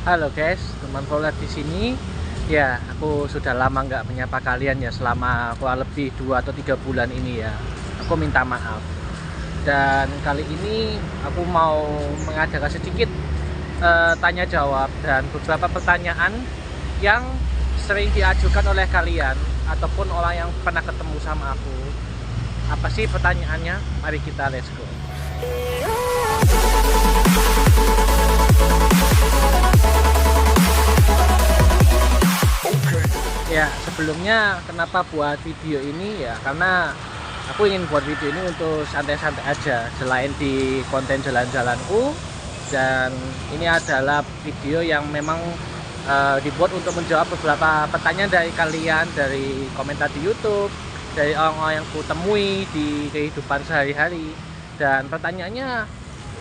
Halo guys, teman Polar di sini. Ya, aku sudah lama nggak menyapa kalian ya selama kurang lebih 2 atau 3 bulan ini ya. Aku minta maaf. Dan kali ini aku mau mengadakan sedikit tanya jawab dan beberapa pertanyaan yang sering diajukan oleh kalian ataupun orang yang pernah ketemu sama aku. Apa sih pertanyaannya? Mari kita let's go. Ya, sebelumnya kenapa buat video ini ya karena aku ingin buat video ini untuk santai-santai aja selain di konten jalan-jalanku, dan ini adalah video yang memang dibuat untuk menjawab beberapa pertanyaan dari kalian, dari komentar di YouTube, dari orang-orang yang ku temui di kehidupan sehari-hari. Dan pertanyaannya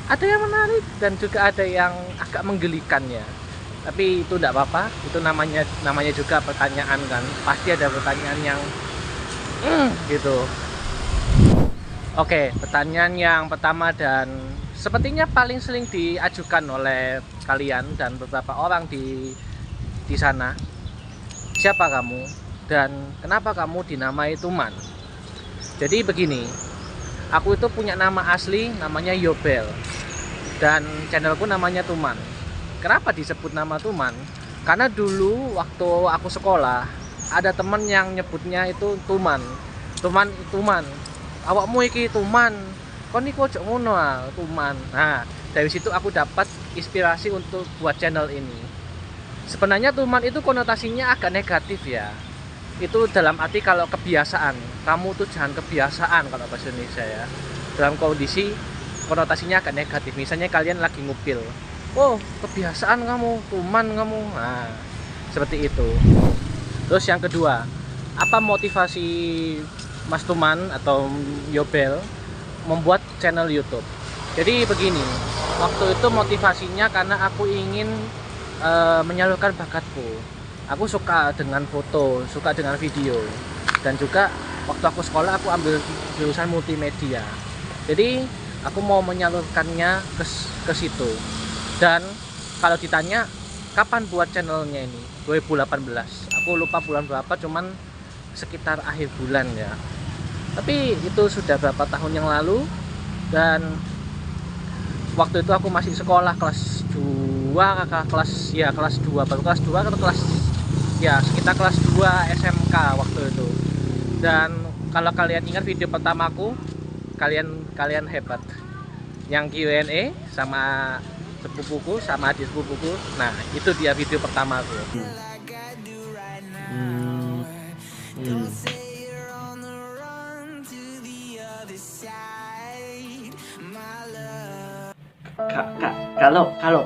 ada yang menarik dan juga ada yang agak menggelikan ya. Tapi itu tidak apa-apa, itu namanya juga pertanyaan kan, pasti ada pertanyaan yang gitu. Oke, pertanyaan yang pertama dan sepertinya paling sering diajukan oleh kalian dan beberapa orang di sana. Siapa kamu dan kenapa kamu dinamai Tuman? Jadi begini, aku itu punya nama asli namanya Yobel dan channelku namanya Tuman. Kenapa disebut nama Tuman? Karena dulu waktu aku sekolah ada temen yang nyebutnya itu Tuman. Tuman. Awakmu iki Tuman. Kon niku ojo ngono Tuman. Nah, dari situ aku dapat inspirasi untuk buat channel ini. Sebenarnya Tuman itu konotasinya agak negatif ya. Itu dalam arti kalau kebiasaan. Kamu tuh jangan kebiasaan kalau bahasa Indonesia ya. Dalam kondisi konotasinya agak negatif. Misalnya kalian lagi ngupil. Oh, kebiasaan kamu, Tuman kamu. Nah, seperti itu. Terus yang kedua, apa motivasi Mas Tuman atau Yobel membuat channel YouTube? Jadi begini, waktu itu motivasinya karena aku ingin menyalurkan bakatku. Aku suka dengan foto, suka dengan video, dan juga waktu aku sekolah aku ambil jurusan multimedia. Jadi aku mau menyalurkannya ke situ. Dan kalau ditanya kapan buat channelnya ini, 2018. Aku lupa bulan berapa, cuman sekitar akhir bulan ya. Tapi itu sudah berapa tahun yang lalu, dan waktu itu aku masih sekolah kelas 2, kelas 2, baru kelas 2 atau kelas ya sekitar kelas 2 SMK waktu itu. Dan kalau kalian ingat video pertamaku, kalian hebat. Yang Q&A sama sepupuku sama adik sepupuku, nah itu dia video pertamaku. Kak, kalau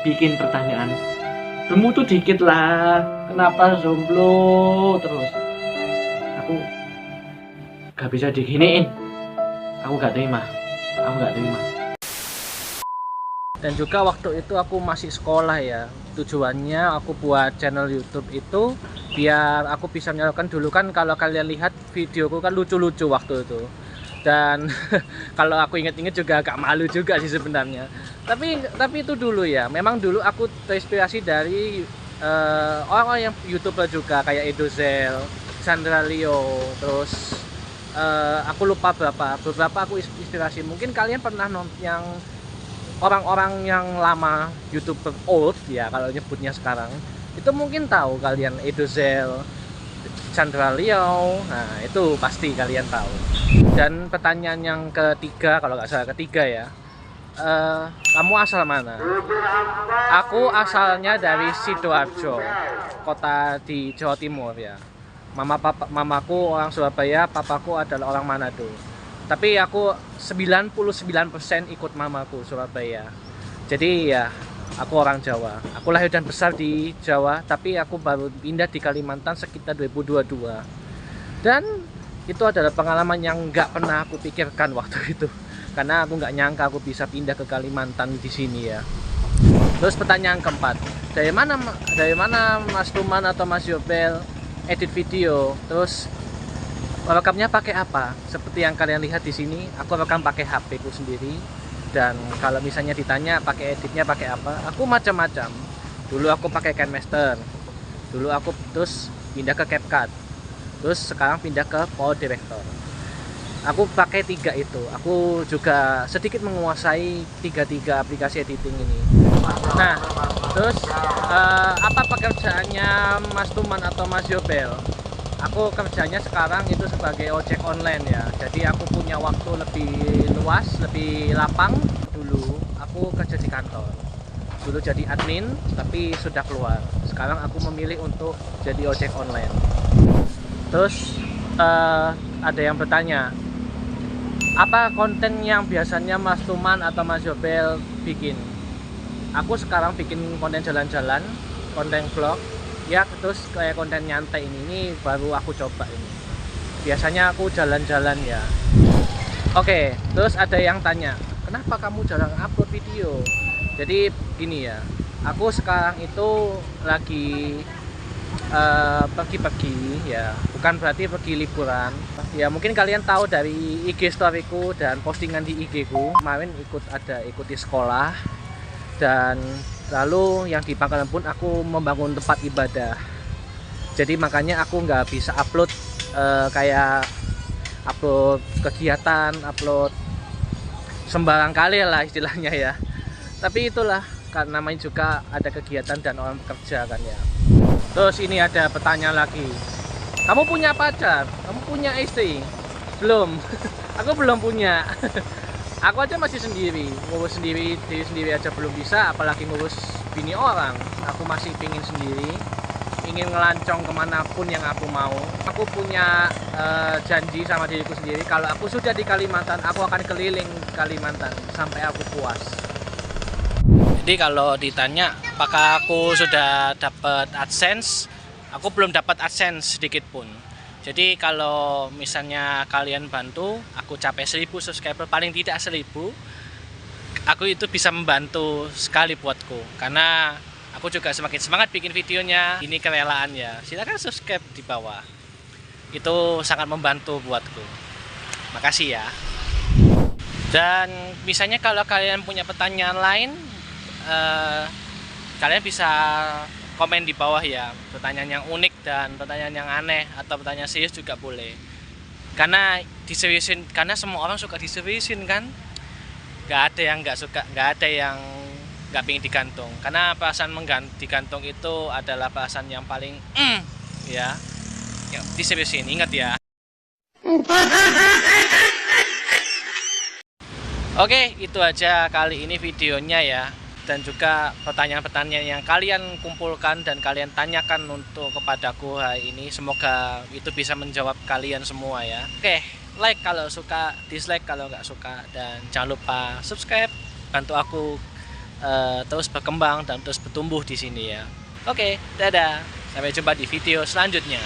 bikin pertanyaan, kamu tuh dikit lah. Kenapa jomblo terus? Aku gak bisa diginiin. Aku gak terima. Dan juga waktu itu aku masih sekolah ya. Tujuannya aku buat channel YouTube itu biar aku bisa menyalurkan. Dulu kan kalau kalian lihat videoku kan lucu-lucu waktu itu. Dan kalau aku inget-inget juga agak malu juga sih sebenarnya. Tapi itu dulu ya. Memang dulu aku terinspirasi dari orang-orang yang YouTuber juga kayak Edozel, Chandra Leo, terus aku lupa beberapa aku inspirasi. Mungkin kalian pernah nonton yang orang-orang yang lama, YouTuber old ya kalau nyebutnya sekarang, itu mungkin tahu kalian Edozel, Chandra Leo. Nah itu pasti kalian tahu. Dan pertanyaan yang ketiga, kalau nggak salah ketiga ya, kamu asal mana? Aku asalnya dari Sidoarjo, kota di Jawa Timur ya. Mamaku orang Surabaya, papaku adalah orang Manado. Tapi aku 99% ikut mamaku Surabaya. Jadi ya aku orang Jawa. Aku lahir dan besar di Jawa, tapi aku baru pindah di Kalimantan sekitar 2022. Dan itu adalah pengalaman yang nggak pernah aku pikirkan waktu itu. Karena aku nggak nyangka aku bisa pindah ke Kalimantan di sini ya. Terus pertanyaan keempat, dari mana Mas Tuman atau Mas Yobel edit video? Terus rekamnya pakai apa? Seperti yang kalian lihat di sini, aku rekam pakai HP ku sendiri. Dan kalau misalnya ditanya pakai editnya pakai apa, aku macam-macam. Dulu aku pakai KineMaster. Dulu aku terus pindah ke CapCut. Terus sekarang pindah ke Power Director. Aku pakai 3 itu. Aku juga sedikit menguasai tiga aplikasi editing ini. Nah, terus apa pekerjaannya Mas Tuman atau Mas Yobel? Aku kerjanya sekarang itu sebagai ojek online ya. Jadi aku punya waktu lebih luas, lebih lapang. Dulu aku kerja di kantor. Dulu jadi admin, tapi sudah keluar. Sekarang aku memilih untuk jadi ojek online. Terus ada yang bertanya, apa konten yang biasanya Mas Tuman atau Mas Yobel bikin? Aku sekarang bikin konten jalan-jalan, konten vlog. Ya, terus kayak konten nyantai ini baru aku coba ini. Biasanya aku jalan-jalan ya. Oke, terus ada yang tanya, kenapa kamu jarang upload video? Jadi gini ya, aku sekarang itu lagi pergi-pergi ya, bukan berarti pergi liburan ya. Mungkin kalian tahu dari IG storyku dan postingan di IG ku kemarin ikuti sekolah, dan lalu yang di Pangkalan Bun aku membangun tempat ibadah. Jadi makanya aku nggak bisa upload kayak upload kegiatan, upload sembarang kali lah istilahnya ya. Tapi itulah, karena namanya juga ada kegiatan dan orang bekerja kan ya. Terus ini ada pertanyaan lagi, kamu punya pacar? Kamu punya istri? Belum. Aku belum punya. Aku aja masih sendiri, ngurus diri sendiri aja belum bisa, apalagi ngurus bini orang. Aku masih pingin sendiri, ingin ngelancong kemanapun yang aku mau. Aku punya janji sama diriku sendiri, kalau aku sudah di Kalimantan, aku akan keliling Kalimantan sampai aku puas. Jadi kalau ditanya apakah aku sudah dapat AdSense, aku belum dapat AdSense sedikit pun. Jadi kalau misalnya kalian bantu aku capai 1000 subscriber, paling tidak 1000, aku itu bisa membantu sekali buatku, karena aku juga semakin semangat bikin videonya. Ini kerelaan ya, silahkan subscribe di bawah, itu sangat membantu buatku. Makasih ya. Dan misalnya kalau kalian punya pertanyaan lain, kalian bisa komen di bawah ya, pertanyaan yang unik dan pertanyaan yang aneh, atau pertanyaan serius juga boleh. Karena diseriusin, karena semua orang suka diseriusin kan. Gak ada yang nggak suka, nggak ada yang nggak pengen digantung. Karena perasaan digantung itu adalah perasaan yang paling ya, yang diseriusin, ingat ya. Oke, itu aja kali ini videonya ya. Dan juga pertanyaan-pertanyaan yang kalian kumpulkan dan kalian tanyakan untuk kepadaku hari ini, semoga itu bisa menjawab kalian semua ya. Oke, like kalau suka, dislike kalau nggak suka, dan jangan lupa subscribe, bantu aku terus berkembang dan terus bertumbuh di sini ya. Oke, dadah, sampai jumpa di video selanjutnya.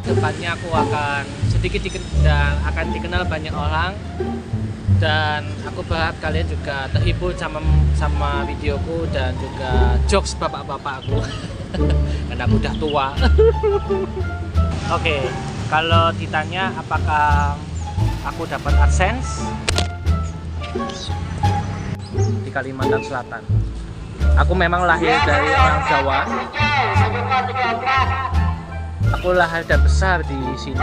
Depannya aku akan sedikit dan akan dikenal banyak orang, dan aku berharap kalian juga terhibur sama videoku dan juga jokes bapak-bapak aku karena aku udah tua. Oke, kalau ditanya apakah aku dapat AdSense di Kalimantan Selatan, aku memang lahir dari orang Jawa. Aku lahir dan besar di sini.